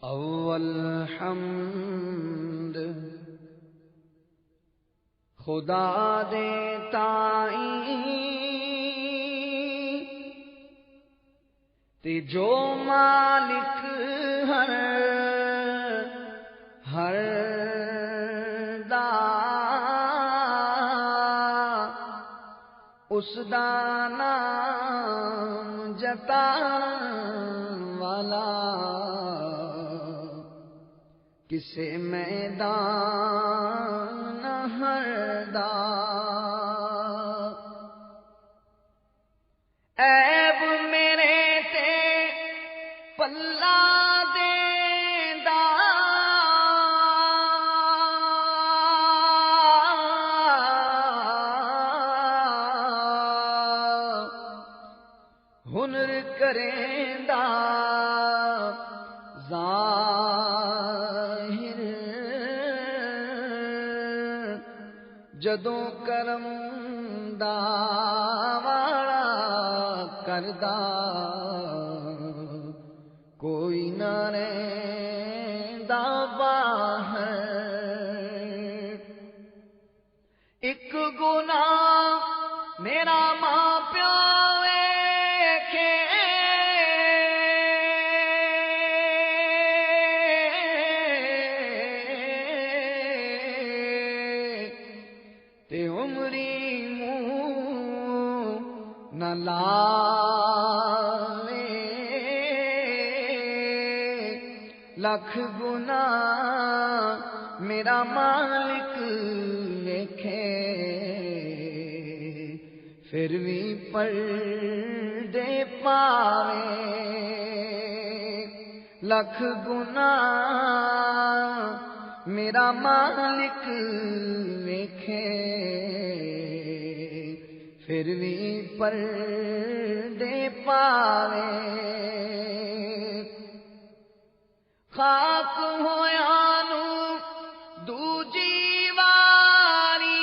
اول حمد خدا دے تائیں تے جو مالک ہر دا اس دا نام جتان والا کسے میدان ہر دا عیب میرے تے پلہ دیندا ہنر کریندا ظاہر جدوں کرم دا والا کردا کوئی نہ رہندا باہر ایک گناہ میرا ماں پیو تے عمری منہ نہ لاوے لکھ گناہ میرا مالک لکھے پھر بھی پردے پاوے لکھ گناہ میرا مالک لکھے پھر بھی پردے پاوے خاک ہویا نو دوجی واری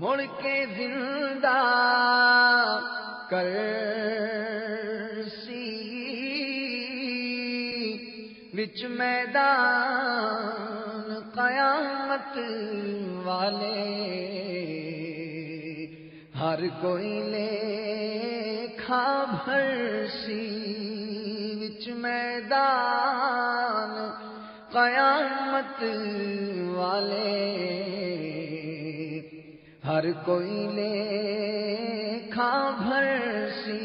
مڑ کے زندہ کرسی وچ میدان قیامت والے ہر کوئی لیکھا بھرسی وچ میدان قیامت والے ہر کوئی لیکھا بھرسی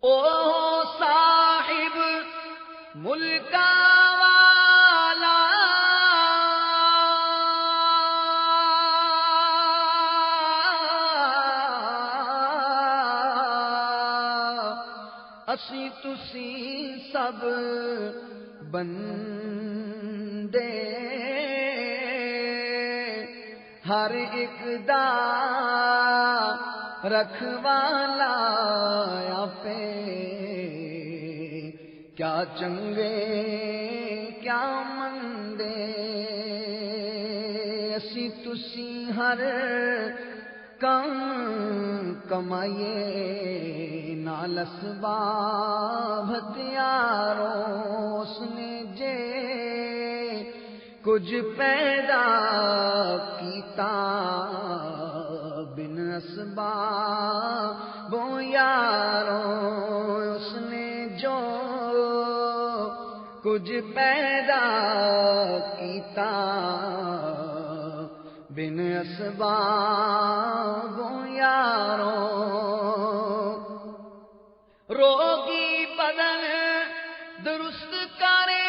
او صاحب ملکا والا اسی تسی سب بندے ہر ایک دا رکھوالا پہ کیا چنگے کیا مندے اسی تسی ہر کم کمائیے نال اسباب ہتھیاروں اس نے جے کچھ پیدا کیتا بن اسبابوں یاروں اس نے جو کچھ پیدا کیتا بن اسبابوں یاروں روگی بدن درست کرے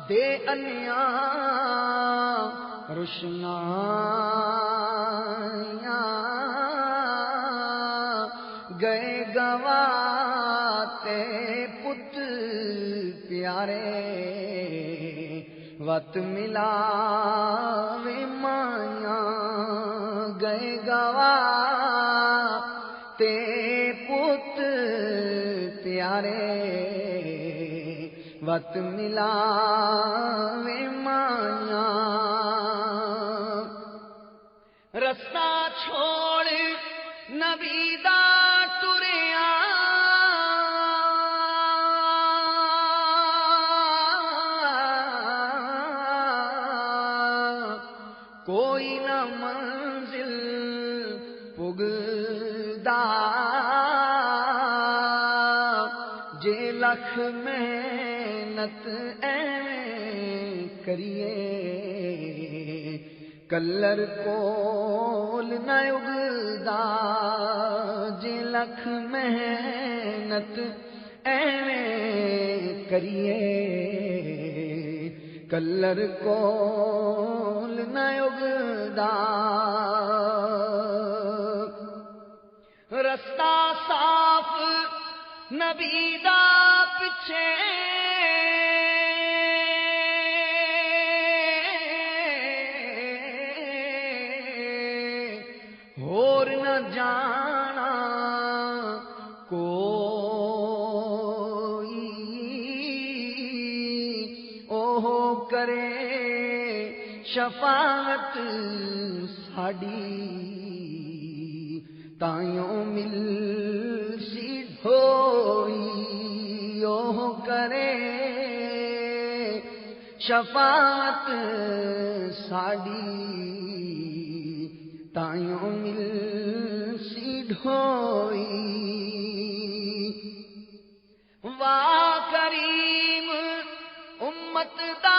دے انیا روشنائیاں گئے گواتے پت پیارے وت ملاوے مائیاں گئے گوا تے پت مت ملاوے مایاں رستہ چھوڑ نبی دا ٹریا کوئی نہ منزل پگدا جے لکھ محنت ایویں کریے کلر کول نہ اگدا جے لکھ محنت ایویں کریے کلر کول نہ اگدا رستہ صاف نبی دا پچھے ہور نہ جانا کوئی اوہ کرے شفاعت ساڈی تائیوں مل سی ڈھوئی اوہ کرے شفاعت ساڈی تائیوں مل سی ڈھوئی واہ کریم امت دا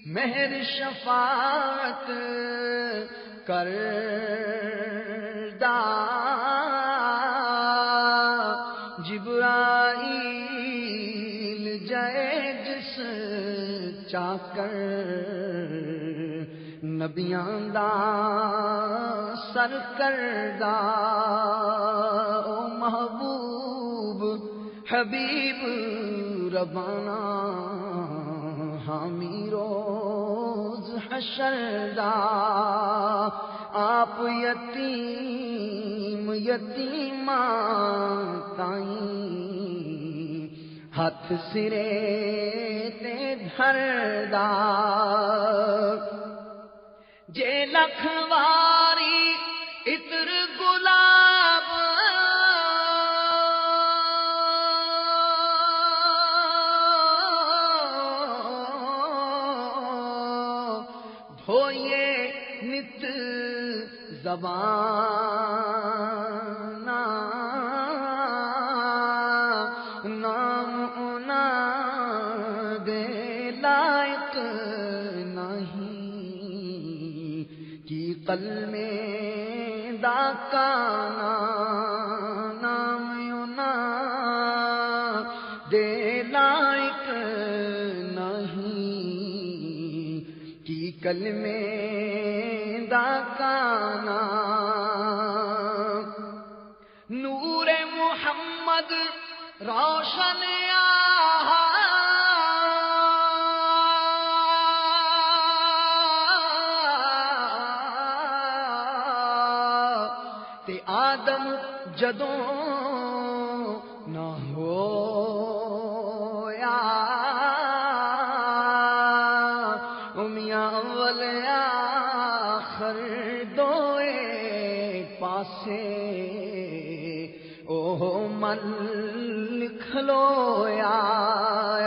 مہر شفاعت کردا جبرائیل جائے جس چاکر نبیاں دا سر کردہ او محبوب حبیب ربانا حامی روز حشر دا آپ یتیم یتیماں تائیں ہاتھ سرے تے دھردا جے لکھ واری عطر گلاب دھوئے نت زبان نام اونا دے لائق نہیں کی قلم دا کانا نام اونا دے لائق نہیں کی کلمے دا کانا نور محمد روشن تے آدم جدوں نہ ہویا میاں اول آخر دوئے پاسے اوہ مل کھلویا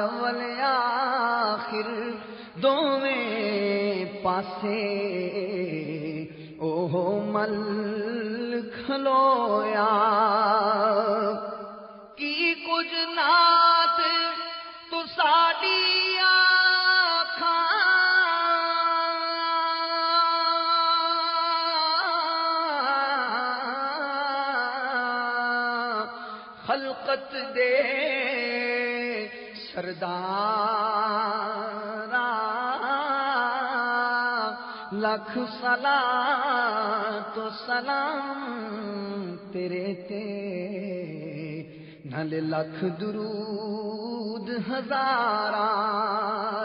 اول آخر دوئے پاسے اوہ مل کھلویا کی کچھ نات تو ساڈی خلقت دے سردارا لکھ صلاۃ و سلام تیرے تے نال لکھ درود ہزارا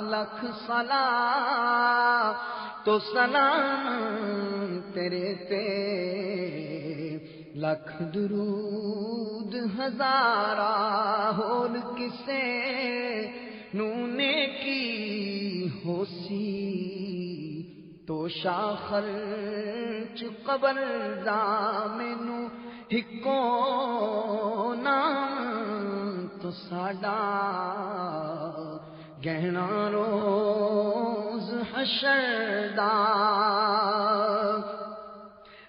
لکھ صلاۃ تو سلام تیرے تے لکھ درود ہزارہ ہور کسے نونے کی ہوسی تو شاخر چ قبر دا مینو ہکو نام تو ساڈا گہنا روز حشر دا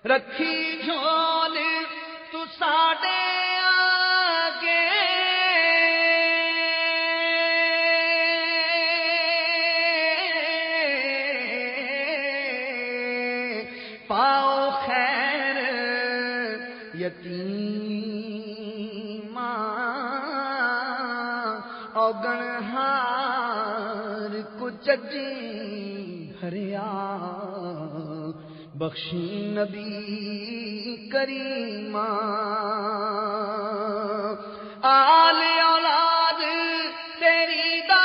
رکھی جھول تو ساڈے آگے پاؤ خیر یتیماں اوگن ہار کو چجی ہریا بخشی نبی کریماں آل اولاد تیری دا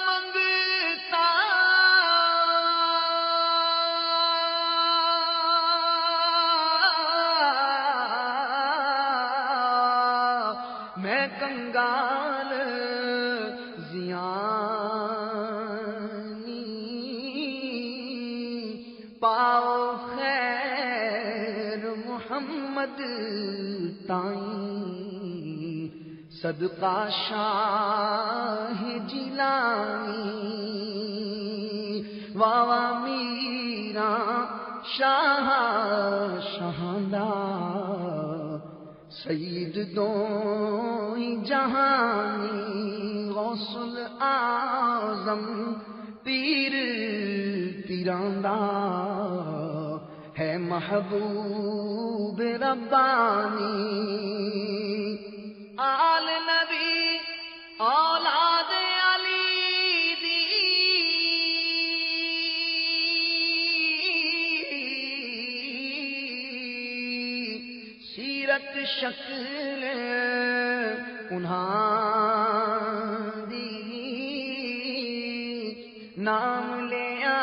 منگتا میں کنگال زیانی پاؤ خیر محمد تائیں صدقہ شاہ جیلانی واوا میرا شاہ شہاندا سید دوئی جہانی غوث الاعظم پیر پیراندہ ہے محبوب ربانی آل نبی اولاد علی دی سیرت شکل انہاں دی نام لیا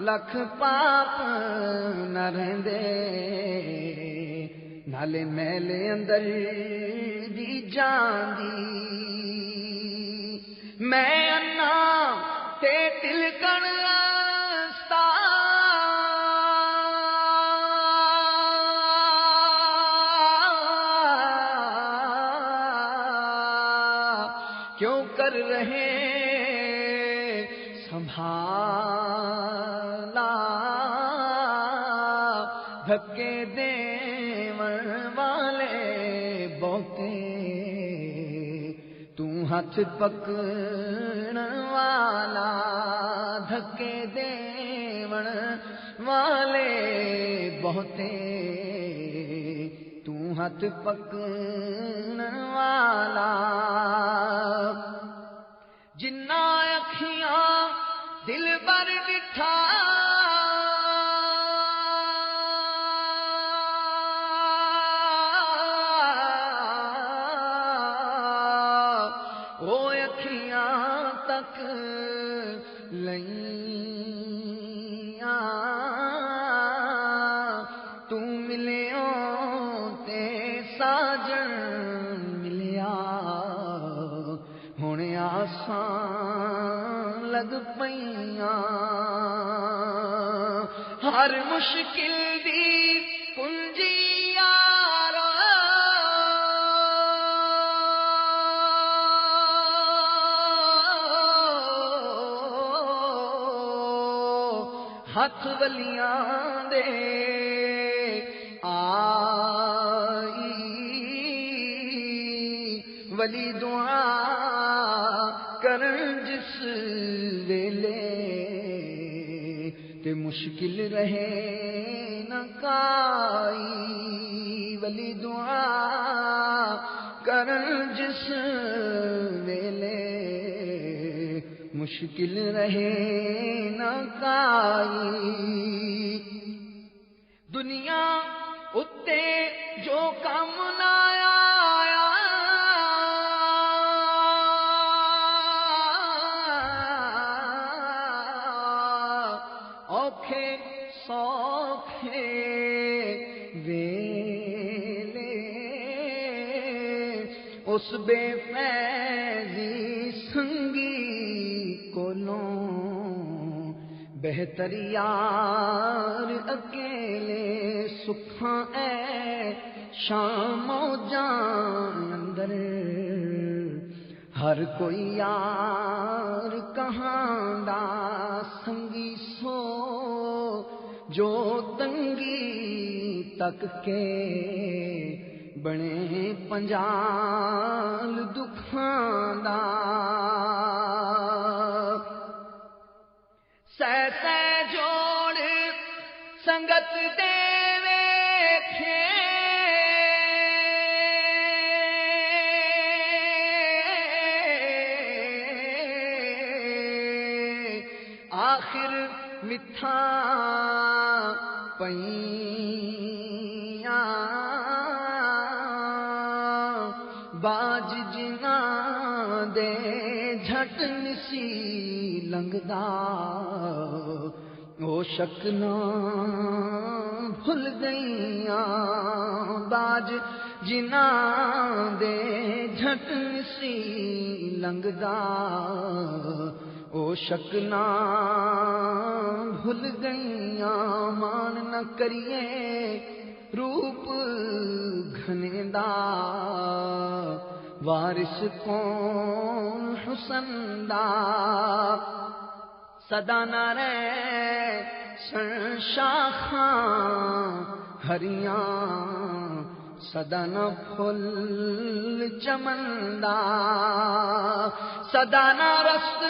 لکھ پاپ نہ رہندے نالے میلے اندر دی جاندی میں انا تے تلکن آستا کیوں کر رہے سنبھالا دھکے دیون والے بہتے تو ہاتھ پکڑن والا دھکے دیون والے بہتے تو ہاتھ پکڑن والا جنہ اکھیاں دل بر ڈٹھا وہ اکھیاں تک لئیاں تو ملیوں تے ساجن ملیا ہونے آسان لگ پیاں ہر مشکل دی کنجی یارا ہاتھ ولیاں دے آئی ولی دعا کرن جس ویلے تے مشکل رہے نہ کائی ولی دعا کرن جس ویلے مشکل رہے نہ کائی دنیا اتے جو کام نہ آیا اوکھے سوکھے ویلے اس بے فیضی سنگی کولوں بہتر یار اکیلے سکھاں اے شام و جان اندر ہر کوئی یار کہاں دا سنگی سو جو تنگی تک کے بنے پنجال دکھاں دا سہ سہ جوڑ سنگت دے ویکھے آخر مٹھا پئیاں باج جنا دے جھٹ نسی لنگدا وہ شک نہ بھل گئیاں باج جنا دے جھٹ نسی لنگدا او شک نہ بھل گئیاں مان نہ کریے روپ گھنے دا وارث کون حسن دا صدا نہ رہے سن شاخاں ہریاں صدا نہ پھل چمن دا صدا نہ رست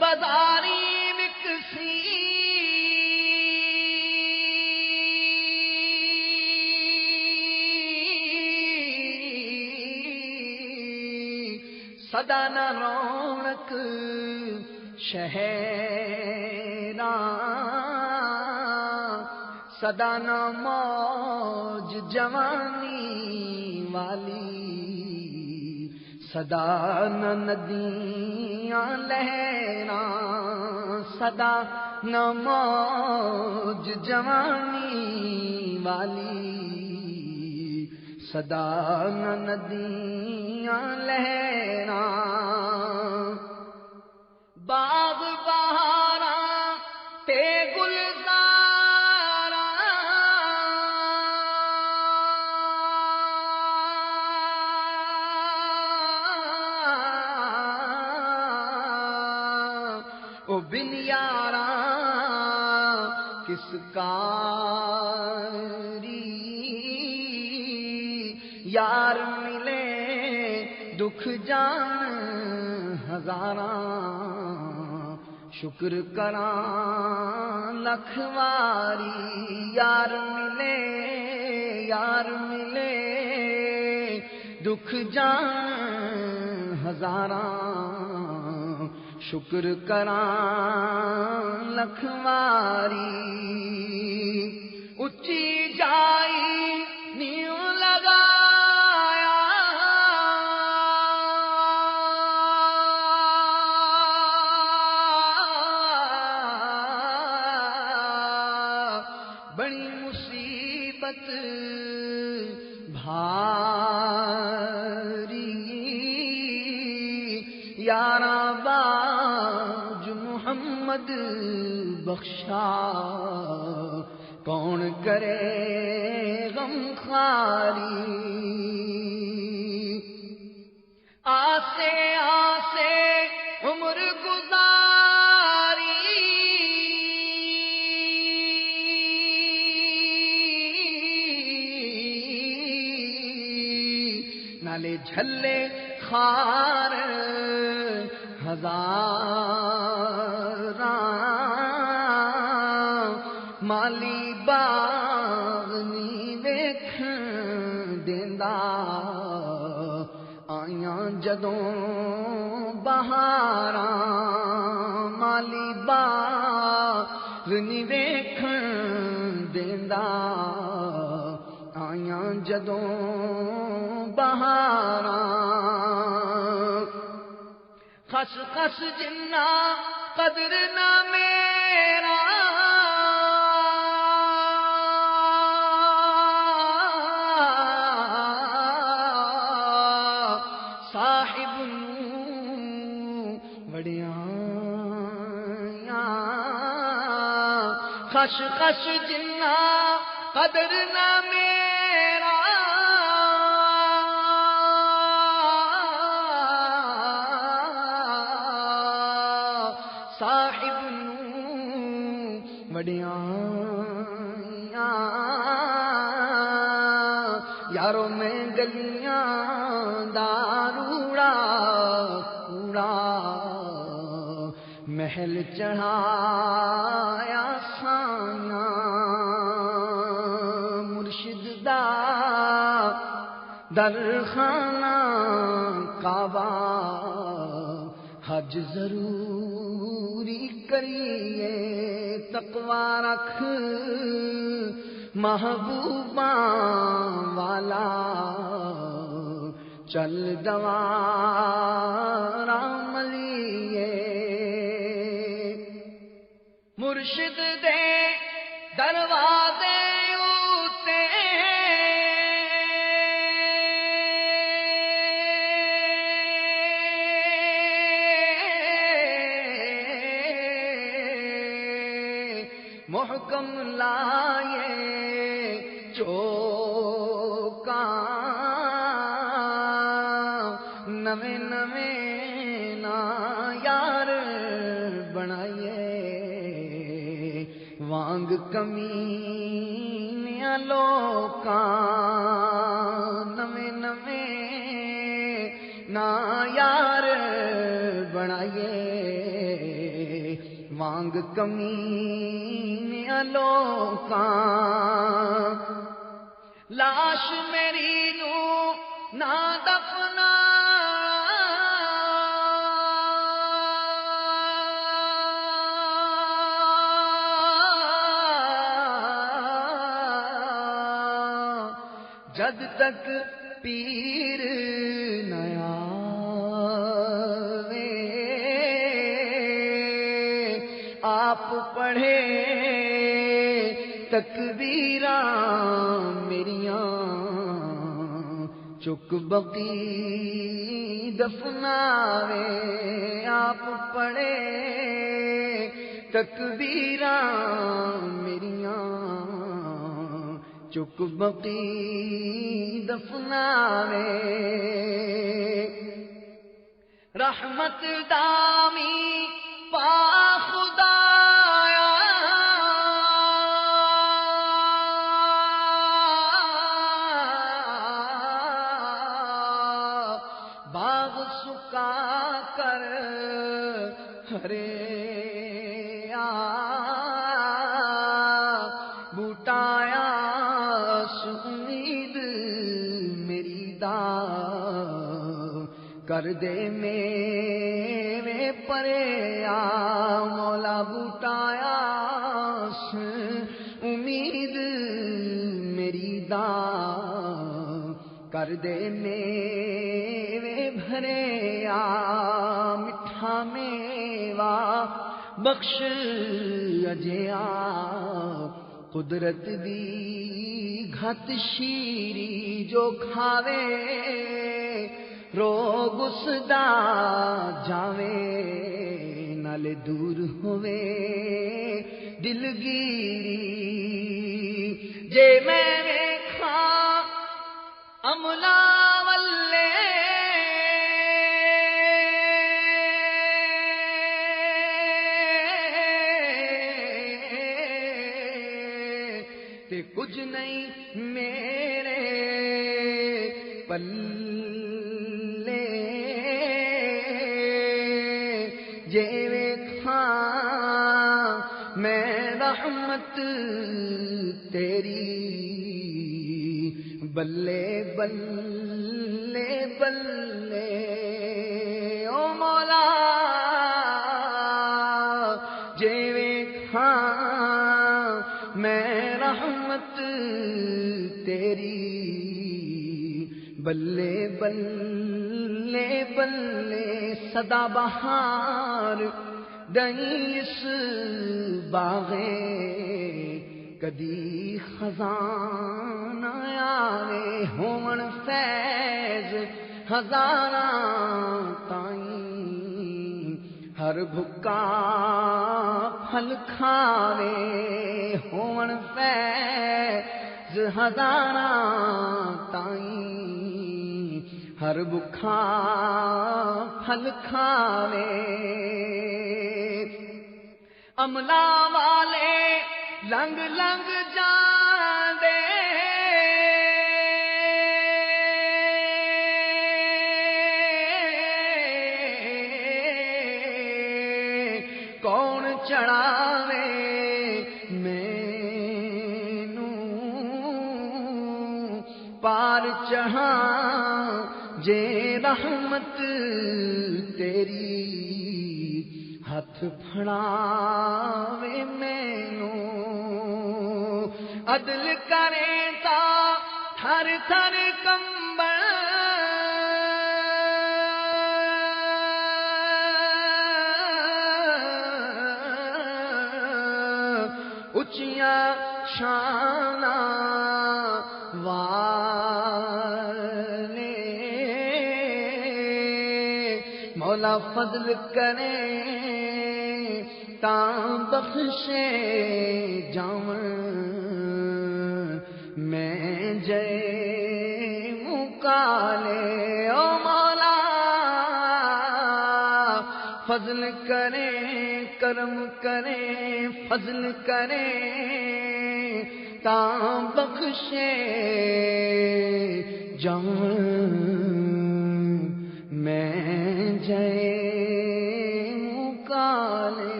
بازاری وکسی صدا نہ رونق شہراں صدا نہ موج جوانی والی صدا نہ ندیاں لہراں صدا نہ موج جوانی والی صدا نہ ندیاں لہراں باغ بہاراں تے گلزاراں او بن یاراں کس کاری یار ملے دکھ جان ہزاراں شکر کراں لکھ واری یار ملے دکھ جان ہزاراں شکر کراں لکھ واری اچھی جائی نیو لگایا بڑی مصیبت بھاری یاراں باج محمد بخشا کون کرے غم خاری آسے آسے عمر گزاری نالے جھلے خار ہزاراں مالی باغ نی ویکھن دیندا آیاں جدوں بہاراں مالی باغ نی ویکھن دیندا آیاں جدوں بہاراں خس خس جنا قدر نہ میرا بڑیاں خش خش جنا قدر نہ میرا صاحب نوں بڑیاں یارو میں گلیاں داروڑا کوڑا محل چڑھایا سانا مرشد دا درخانہ کعبہ حج ضروری کریے تقوی رکھ محبوباں والا چل دوارا ملیے مرشد دے دروازے اوتے محکم لائے چوکاں نویں نویں نا یار بنائیے وانگ کمینیاں لوکاں نویں نویں نا یار بنائیے وانگ کمینیاں لوکاں لاش میری نو نہ دفنا جد تک پیر نیا آپ پڑھے تکبیراں میریاں چک بقی دفناوے آپ پڑھے تکبیراں میریاں چک بقی دفناوے رحمت دامی پا خدایا باغ سکا کر ہرے بوٹایا امید میری دا کر دے میرے پرے مولا بوٹایا امید میری دا کر دے میرے بھرے مٹھا میوا بخش اجیا قدرت دی گھت شیری جو کھاوے روگ اس دا جاوے نالے دور ہوئے دلگیری جے میں ویکھا املا والے تے کچھ نہیں میرے پلے جے ویکھاں میں رحمت تیری بلے بلے بلے او مولا جے ویکھاں میں رحمت تیری بلے بلے بلے سدا بہار دہیں اس باغے کدی خزان آوے ہون فیض ہزاراں تائیں ہر بھکا پھل کھاوے ہون فیض ہزاراں تائیں ہر بھکا پھل کھاوے عملہ والے لنگ لنگ جاندے کون چڑھاوے مینوں پار چڑھاں جے رحمت تیری ہاتھ پھڑاوے مینوں عدل کرے تا تھر تھر کمبل اچیاں شاناں والے مولا فضل کرے تاں بخشے جاون میں جے مکالے او مولا فضل کرے کرم کرے فضل کرے تاں بخشے جاون